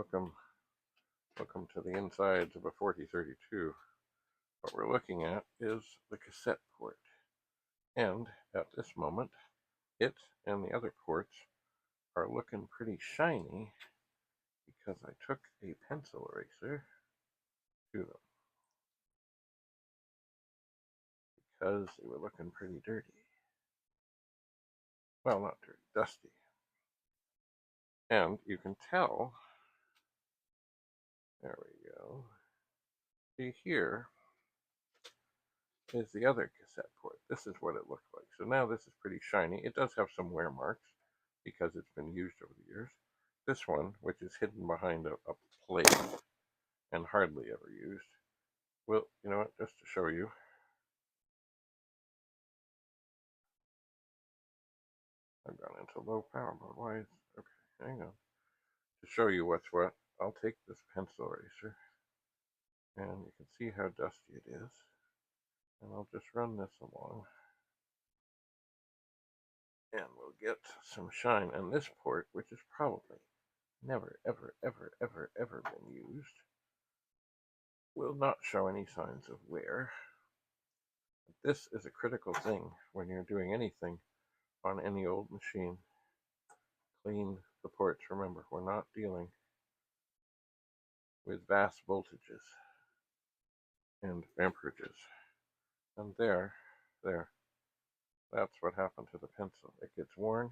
welcome to the insides of a 4032. What we're looking at is the cassette port, and at this moment it and the other ports are looking pretty shiny because I took a pencil eraser to them because they were looking pretty dirty. Well, not dirty, dusty. And you can tell, there we go, see here is the other cassette port. This is what it looked like. So now this is pretty shiny. It does have some wear marks because it's been used over the years. This one, which is hidden behind a plate and hardly ever used, well, you know what, just to show you, I've gone into low power mode. Why is, okay, hang on. To show you what's what, I'll take this pencil eraser, and you can see how dusty it is, and I'll just run this along, and we'll get some shine. And this port, which is probably never, ever, ever, ever, ever been used, will not show any signs of wear. This is a critical thing when you're doing anything on any old machine. Clean the ports. Remember, we're not dealing with vast voltages and amperages. And there, that's what happened to the pencil. It gets worn,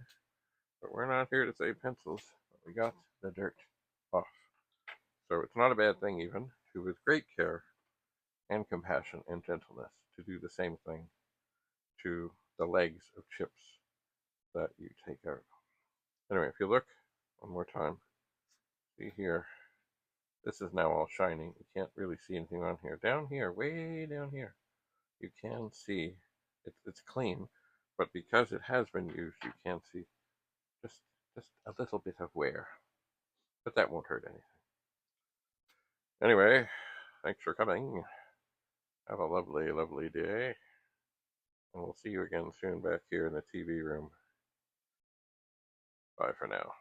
but we're not here to save pencils. But we got the dirt off. So it's not a bad thing even to, with great care and compassion and gentleness, to do the same thing to the legs of chips that you take out. Anyway, if you look one more time, see here, this is now all shiny. You can't really see anything on here. Down here, way down here, you can see it's clean, but because it has been used, you can see just a little bit of wear. But that won't hurt anything. Anyway, thanks for coming. Have a lovely, lovely day. And we'll see you again soon back here in the TV room. Bye for now.